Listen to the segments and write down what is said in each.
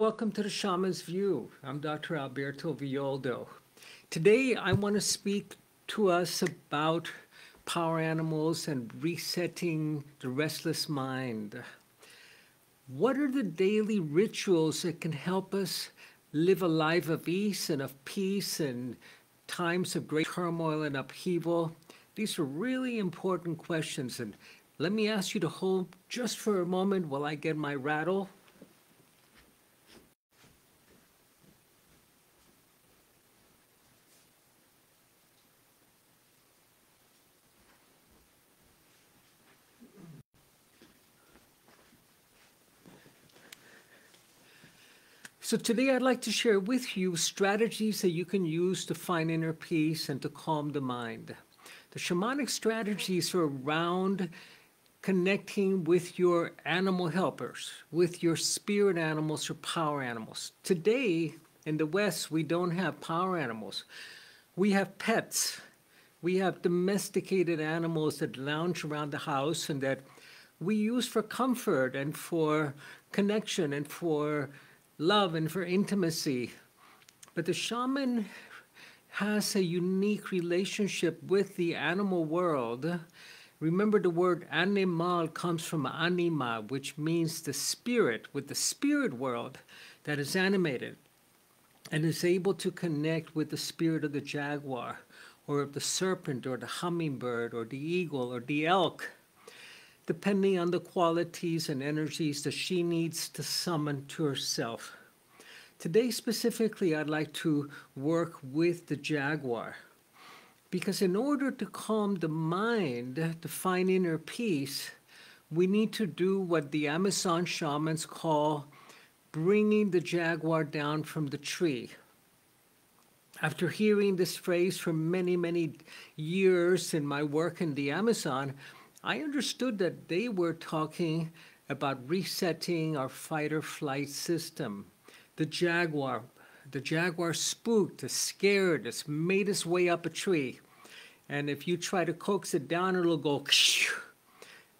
Welcome to the Shaman's View. I'm Dr. Alberto Villoldo. Today I want to speak to us about power animals and resetting the restless mind. What are the daily rituals that can help us live a life of ease and of peace in times of great turmoil and upheaval? These are really important questions, and let me ask you to hold just for a moment while I get my rattle. So today I'd like to share with you strategies that you can use to find inner peace and to calm the mind. The shamanic strategies are around connecting with your animal helpers, with your spirit animals or power animals. Today in the West, we don't have power animals. We have pets. We have domesticated animals that lounge around the house and that we use for comfort and for connection and for love and for intimacy. But the shaman has a unique relationship with the animal world. Remember, the word animal comes from anima, which means the spirit, with the spirit world that is animated and is able to connect with the spirit of the jaguar or of the serpent or the hummingbird or the eagle or the elk, depending on the qualities and energies that she needs to summon to herself. Today specifically, I'd like to work with the jaguar, because in order to calm the mind, to find inner peace, we need to do what the Amazon shamans call bringing the jaguar down from the tree. After hearing this phrase for many, many years in my work in the Amazon, I understood that they were talking about resetting our fight or flight system. The jaguar spooked, is scared, it's made its way up a tree. And if you try to coax it down, it'll go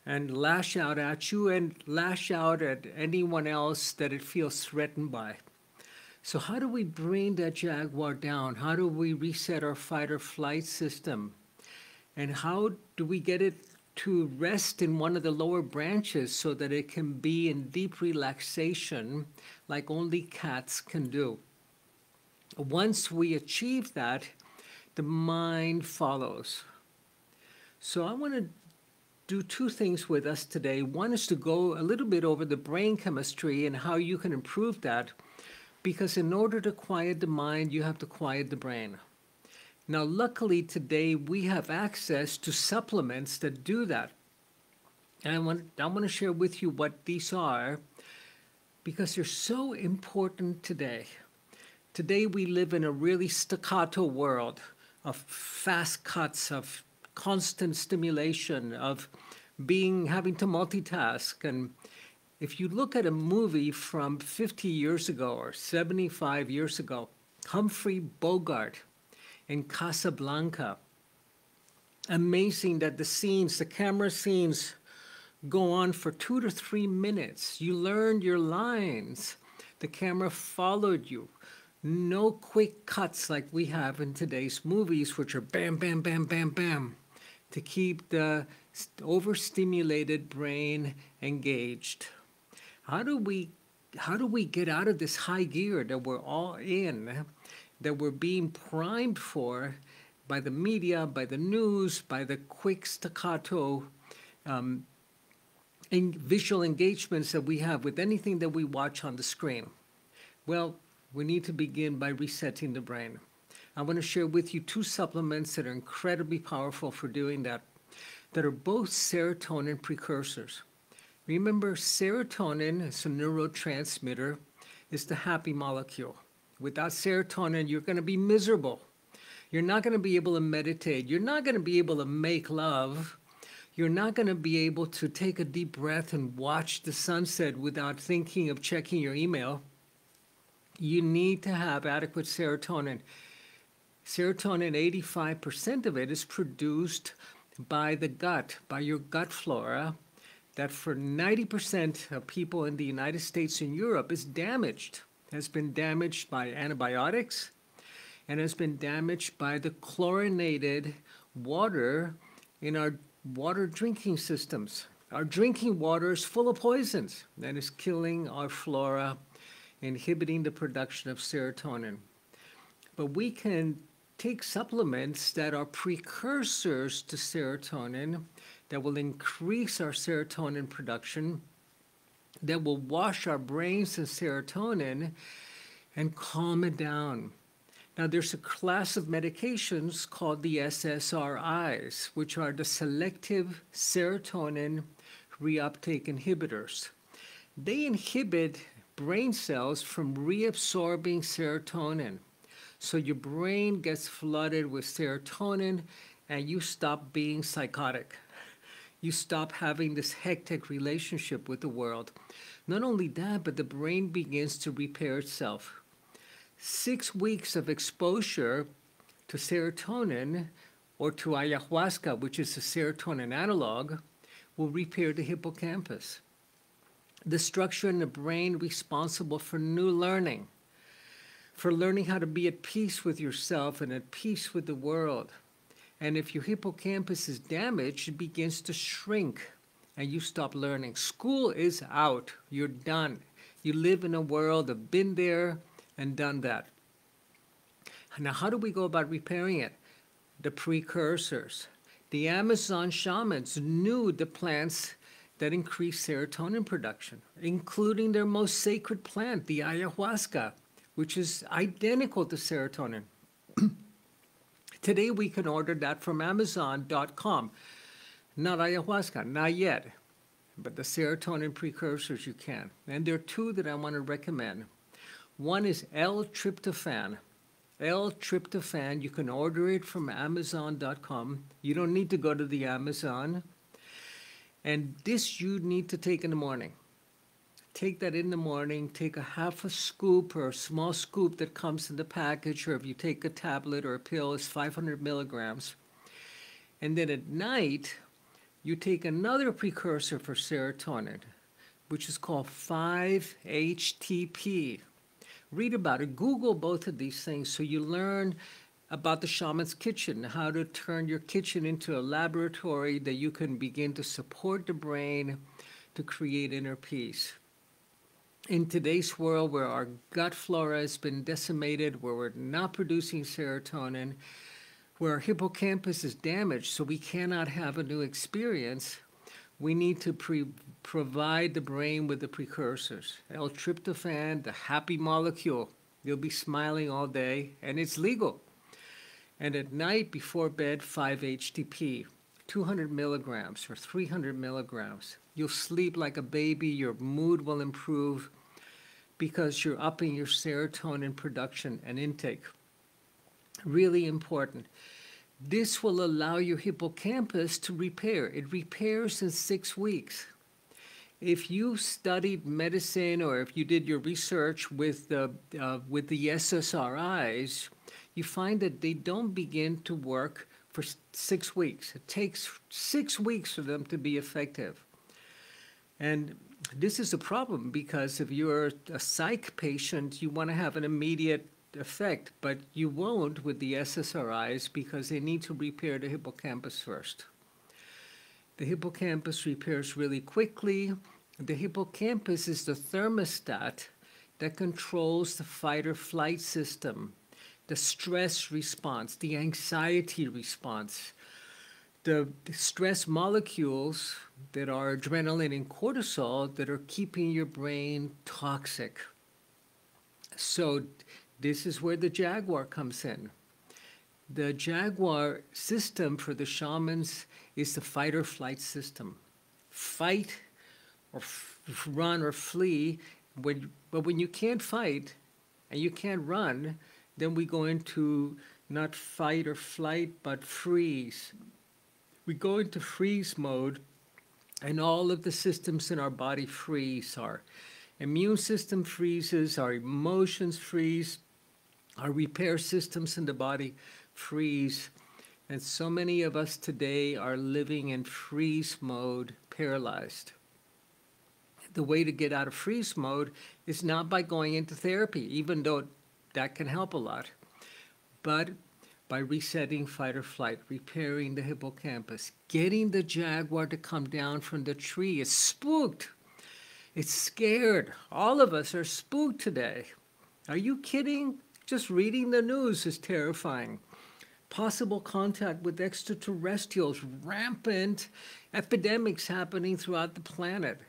and lash out at you and lash out at anyone else that it feels threatened by. So how do we bring that jaguar down? How do we reset our fight or flight system? And how do we get it to rest in one of the lower branches so that it can be in deep relaxation like only cats can do? Once we achieve that, the mind follows. So I want to do two things with us today. One is to go a little bit over the brain chemistry and how you can improve that, because in order to quiet the mind, you have to quiet the brain. Now, luckily today we have access to supplements that do that. And I want to share with you what these are, because they're so important today. Today we live in a really staccato world of fast cuts, of constant stimulation, of having to multitask. And if you look at a movie from 50 years ago or 75 years ago, Humphrey Bogart in Casablanca, amazing that the camera scenes go on for 2 to 3 minutes. You learned your lines. The camera followed you. No quick cuts like we have in today's movies, which are bam, bam, bam, bam, bam, to keep the overstimulated brain engaged. How do we get out of this high gear that we're all in, that we're being primed for by the media, by the news, by the quick staccato visual engagements that we have with anything that we watch on the screen? Well, we need to begin by resetting the brain. I want to share with you two supplements that are incredibly powerful for doing that are both serotonin precursors. Remember, serotonin is a neurotransmitter, is the happy molecule. Without serotonin, you're going to be miserable. You're not going to be able to meditate. You're not going to be able to make love. You're not going to be able to take a deep breath and watch the sunset without thinking of checking your email. You need to have adequate serotonin. Serotonin, 85% of it is produced by the gut, by your gut flora, that for 90% of people in the United States and Europe is damaged. has been damaged by antibiotics and has been damaged by the chlorinated water in our water drinking systems. Our drinking water is full of poisons that is killing our flora, inhibiting the production of serotonin. But we can take supplements that are precursors to serotonin that will increase our serotonin production, that will wash our brains in serotonin and calm it down. Now, there's a class of medications called the SSRIs, which are the selective serotonin reuptake inhibitors. They inhibit brain cells from reabsorbing serotonin. So your brain gets flooded with serotonin and you stop being psychotic. You stop having this hectic relationship with the world. Not only that, but the brain begins to repair itself. 6 weeks of exposure to serotonin or to ayahuasca, which is a serotonin analog, will repair the hippocampus, the structure in the brain responsible for new learning, for learning how to be at peace with yourself and at peace with the world. And if your hippocampus is damaged, it begins to shrink and you stop learning. School is out. You're done. You live in a world of been there and done that. Now, how do we go about repairing it? The precursors. The Amazon shamans knew the plants that increase serotonin production, including their most sacred plant, the ayahuasca, which is identical to serotonin. Today, we can order that from Amazon.com. Not ayahuasca, not yet, but the serotonin precursors you can. And there are two that I want to recommend. One is L-tryptophan. L-tryptophan, you can order it from Amazon.com. You don't need to go to the Amazon. And this you need to take in the morning. Take that in the morning, take a half a scoop or a small scoop that comes in the package, or if you take a tablet or a pill, it's 500 milligrams. And then at night, you take another precursor for serotonin, which is called 5-HTP. Read about it. Google both of these things so you learn about the shaman's kitchen, how to turn your kitchen into a laboratory that you can begin to support the brain to create inner peace. In today's world where our gut flora has been decimated, where we're not producing serotonin, where our hippocampus is damaged so we cannot have a new experience, we need to provide the brain with the precursors. L-tryptophan, the happy molecule. You'll be smiling all day, and it's legal. And at night, before bed, 5-HTP, 200 milligrams or 300 milligrams. You'll sleep like a baby. Your mood will improve because you're upping your serotonin production and intake. Really important. This will allow your hippocampus to repair. It repairs in 6 weeks. If you studied medicine or if you did your research with the SSRIs, you find that they don't begin to work for 6 weeks. It takes 6 weeks for them to be effective. And this is a problem because if you're a psych patient, you want to have an immediate effect, but you won't with the SSRIs because they need to repair the hippocampus first. The hippocampus repairs really quickly. The hippocampus is the thermostat that controls the fight or flight system, the stress response, the anxiety response, the stress molecules that are adrenaline and cortisol that are keeping your brain toxic. So this is where the Jaguar comes in. The Jaguar system for the shamans is the fight or flight system. Fight or run or flee. But when you can't fight and you can't run, then we go into not fight or flight, but freeze. We go into freeze mode, and all of the systems in our body freeze. Our immune system freezes, our emotions freeze, our repair systems in the body freeze. And so many of us today are living in freeze mode, paralyzed. The way to get out of freeze mode is not by going into therapy, even though that can help a lot, but by resetting fight or flight, repairing the hippocampus, getting the jaguar to come down from the tree. It's spooked. It's scared. All of us are spooked today. Are you kidding? Just reading the news is terrifying. Possible contact with extraterrestrials, rampant epidemics happening throughout the planet,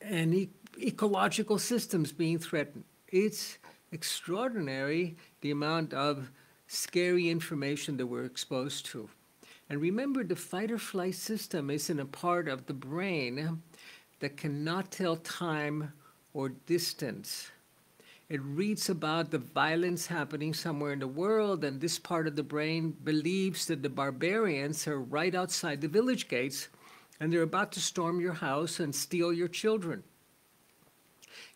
and ecological systems being threatened. It's extraordinary the amount of scary information that we're exposed to. And remember, the fight or flight system isn't a part of the brain that cannot tell time or distance. It reads about the violence happening somewhere in the world, and this part of the brain believes that the barbarians are right outside the village gates, and they're about to storm your house and steal your children.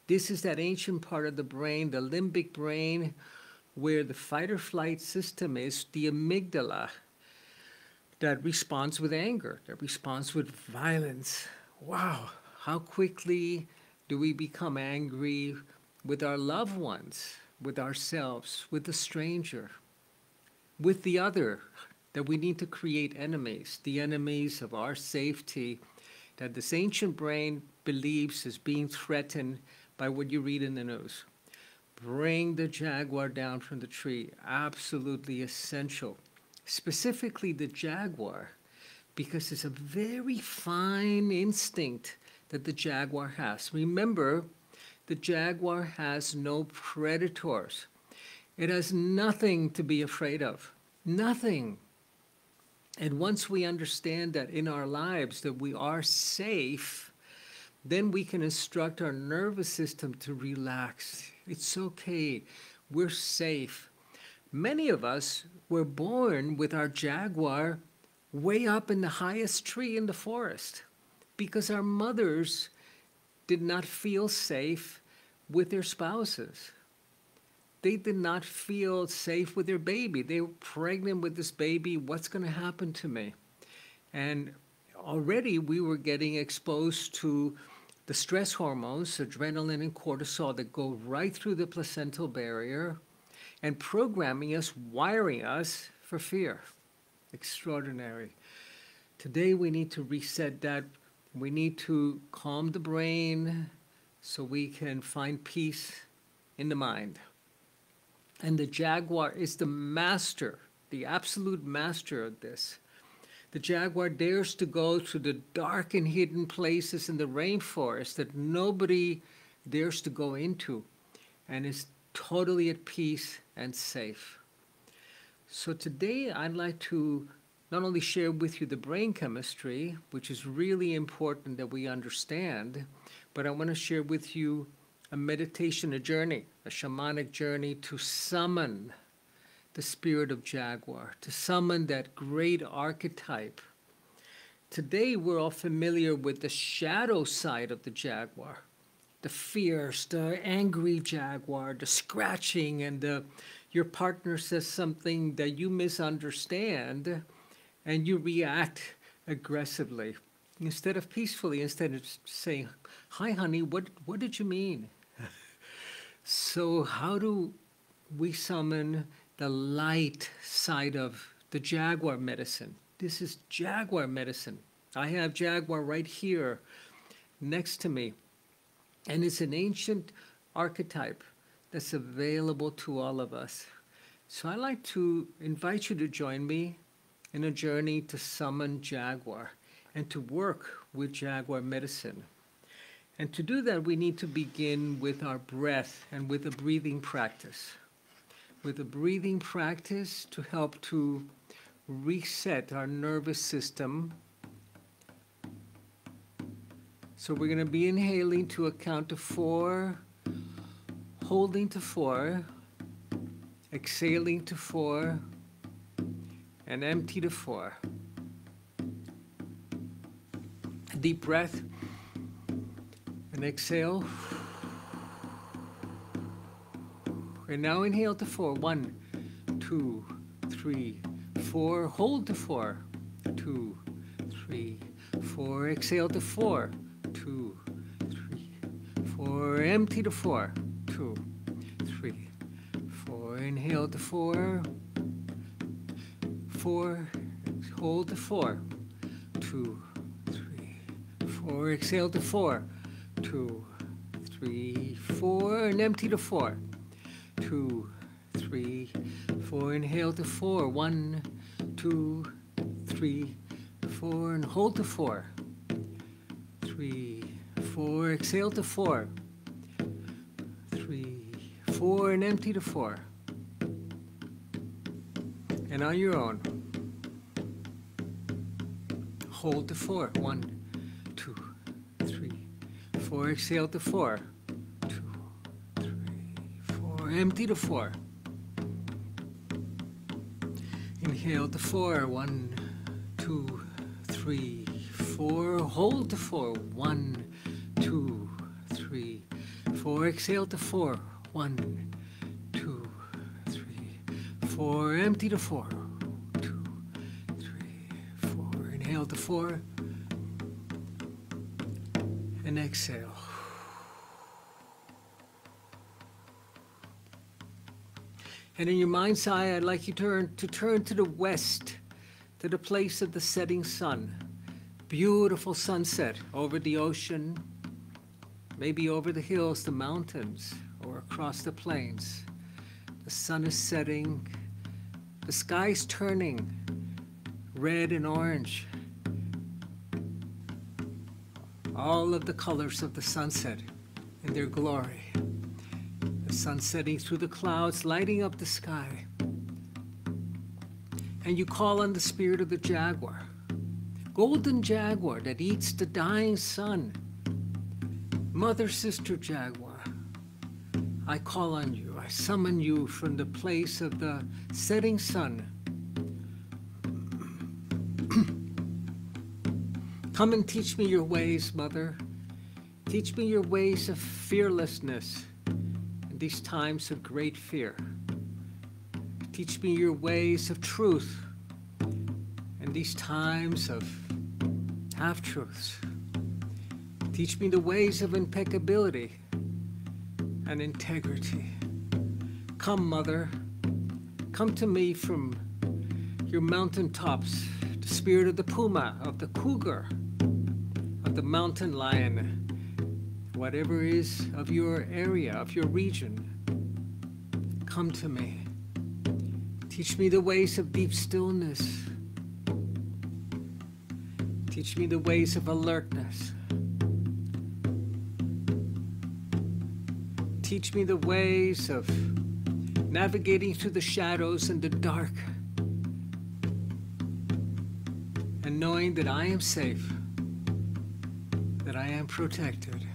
This is that ancient part of the brain, the limbic brain, where the fight or flight system is, the amygdala, that responds with anger, that responds with violence. Wow, how quickly do we become angry with our loved ones, with ourselves, with the stranger, with the other, that we need to create enemies, the enemies of our safety, that this ancient brain believes is being threatened by what you read in the news. Bring the jaguar down from the tree, absolutely essential. Specifically the jaguar, because it's a very fine instinct that the jaguar has. Remember, the jaguar has no predators. It has nothing to be afraid of. Nothing. And once we understand that in our lives that we are safe, then we can instruct our nervous system to relax. It's okay. We're safe. Many of us were born with our jaguar way up in the highest tree in the forest because our mothers did not feel safe with their spouses. They did not feel safe with their baby. They were pregnant with this baby. What's going to happen to me? And already we were getting exposed to the stress hormones, adrenaline and cortisol, that go right through the placental barrier and programming us, wiring us for fear. Extraordinary. Today we need to reset that. We need to calm the brain so we can find peace in the mind. And the jaguar is the master, the absolute master of this. The jaguar dares to go to the dark and hidden places in the rainforest that nobody dares to go into, and is totally at peace and safe. So today I'd like to not only share with you the brain chemistry, which is really important that we understand, but I want to share with you a meditation, a journey, a shamanic journey to summon the spirit of Jaguar, to summon that great archetype. Today we're all familiar with the shadow side of the Jaguar, the fierce, the angry Jaguar, the scratching, and your partner says something that you misunderstand, and you react aggressively instead of peacefully, instead of saying, "Hi, honey, what did you mean?" So how do we summon the light side of the Jaguar medicine? This is Jaguar medicine. I have Jaguar right here next to me. And it's an ancient archetype that's available to all of us. So I'd like to invite you to join me in a journey to summon Jaguar and to work with Jaguar medicine. And to do that, we need to begin with our breath and with a breathing practice. With a breathing practice to help to reset our nervous system. So we're going to be inhaling to a count of 4, holding to 4, exhaling to 4, and empty to 4. Deep breath and exhale. And now inhale to 4. 1, 2, 3, 4. Hold to 4. 2, 3, 4. Exhale to 4. 2, 4, empty to 4, 2, 3, 4, inhale to 4, 4, hold to 4, 2, 3, 4, exhale to 4, 2, 3, 4, and empty to 4, 2, 3, 4, inhale to 4, 1, 2, 3, 4, and hold to 4, 3, 4, exhale to 4, 3, 4, and empty to 4. And on your own, hold to 4, 1, 2, 3, 4, exhale to 4, 2, 3, 4, empty to 4. Inhale to 4, 1, 2, 3, 4, hold to 4, 1, 2, 3, 4, exhale to 4, 1, 2, 3, 4, empty to 4, 2, 3, 4, inhale to 4, and exhale. And in your mind's eye, I'd like you to turn to the west, to the place of the setting sun. Beautiful sunset over the ocean, maybe over the hills, the mountains, or across the plains. The sun is setting, the sky's turning red and orange. All of the colors of the sunset in their glory. The sun setting through the clouds, lighting up the sky. And you call on the spirit of the jaguar, golden jaguar that eats the dying sun. Mother, sister jaguar, I call on you. I summon you from the place of the setting sun. Come and teach me your ways, Mother. Teach me your ways of fearlessness in these times of great fear. Teach me your ways of truth in these times of half-truths. Teach me the ways of impeccability and integrity. Come, Mother, come to me from your mountaintops, the spirit of the puma, of the cougar, of the mountain lion, whatever is of your area, of your region. Come to me. Teach me the ways of deep stillness. Teach me the ways of alertness. Teach me the ways of navigating through the shadows and the dark, and knowing that I am safe, that I am protected.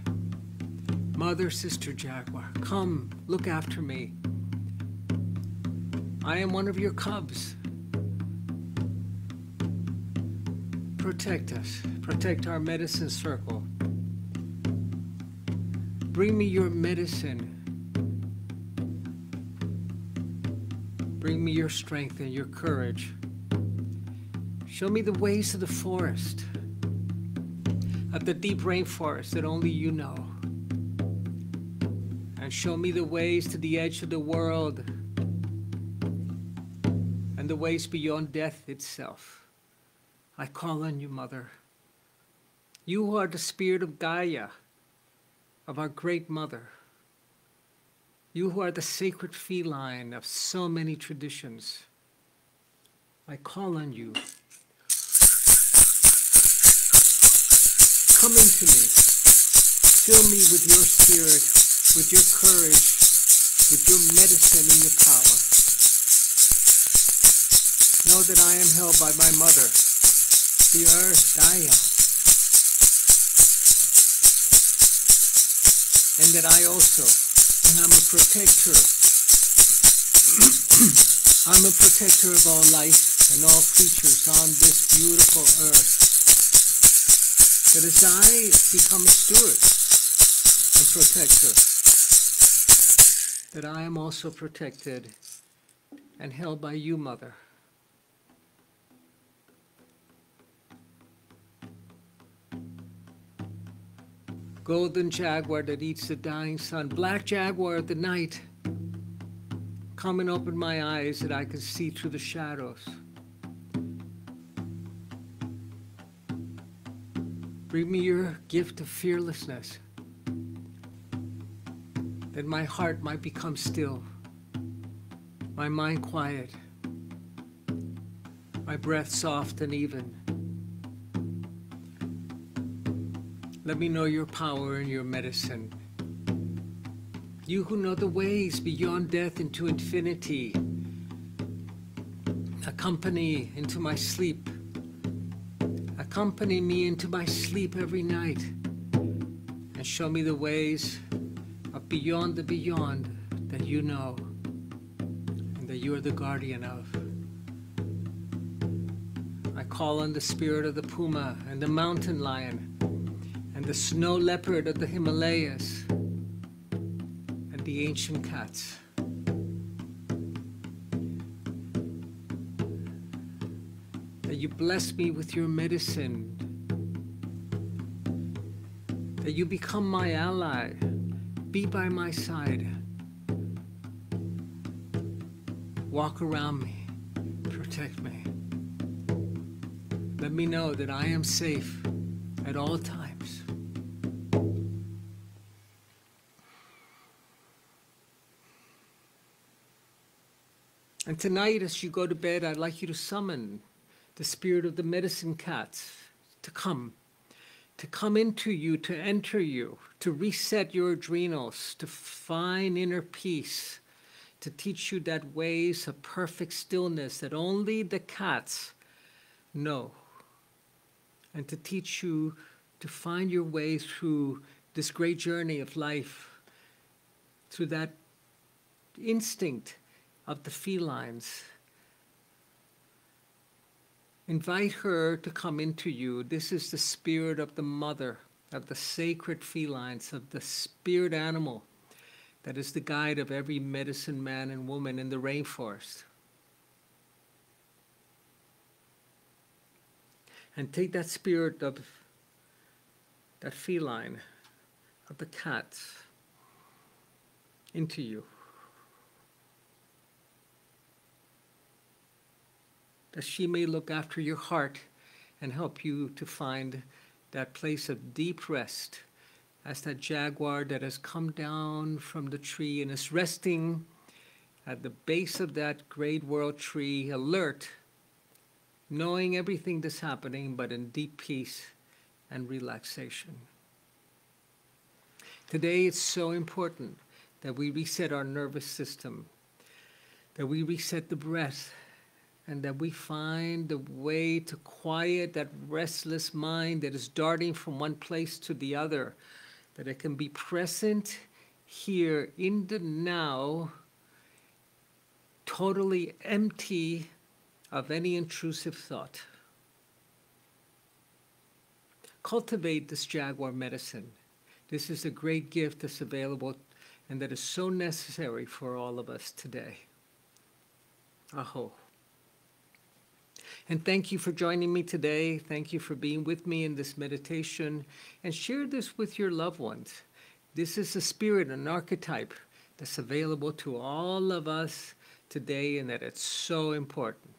Mother, sister jaguar, come, look after me. I am one of your cubs. Protect us. Protect our medicine circle. Bring me your medicine. Bring me your strength and your courage. Show me the ways of the forest, of the deep rainforest that only you know. And show me the ways to the edge of the world and the ways beyond death itself. I call on you, Mother. You are the spirit of Gaia, of our great mother. You who are the sacred feline of so many traditions. I call on you. Come into me. Fill me with your spirit, with your courage, with your medicine and your power. Know that I am held by my mother, the earth, Gaia, and that I also am a protector. I'm a protector of all life and all creatures on this beautiful earth. That as I become a steward and protector, that I am also protected and held by you, Mother. golden jaguar that eats the dying sun, black jaguar at the night. Come and open my eyes that I can see through the shadows. Bring me your gift of fearlessness, that my heart might become still, my mind quiet, my breath soft and even. Let me know your power and your medicine. You who know the ways beyond death into infinity, accompany into my sleep. Accompany me into my sleep every night and show me the ways of beyond the beyond that you know and that you are the guardian of. I call on the spirit of the puma and the mountain lion and the snow leopard of the Himalayas and the ancient cats. That you bless me with your medicine, that you become my ally, be by my side, walk around me, protect me. Let me know that I am safe at all times. And tonight, as you go to bed, I'd like you to summon the spirit of the medicine cats to come into you, to enter you, to reset your adrenals, to find inner peace, to teach you that ways of perfect stillness that only the cats know, and to teach you to find your way through this great journey of life, through that instinct of the felines. Invite her to come into you. This is the spirit of the mother, of the sacred felines, of the spirit animal that is the guide of every medicine man and woman in the rainforest. And take that spirit of that feline, of the cats, into you. That she may look after your heart and help you to find that place of deep rest, as that jaguar that has come down from the tree and is resting at the base of that great world tree, alert, knowing everything that's happening, but in deep peace and relaxation. Today, it's so important that we reset our nervous system, that we reset the breath, and that we find the way to quiet that restless mind that is darting from one place to the other, that it can be present here in the now, totally empty of any intrusive thought. Cultivate this jaguar medicine. This is a great gift that's available and that is so necessary for all of us today. Aho. And thank you for joining me today. Thank you for being with me in this meditation. And share this with your loved ones. This is a spirit, an archetype that's available to all of us today, and that it's so important.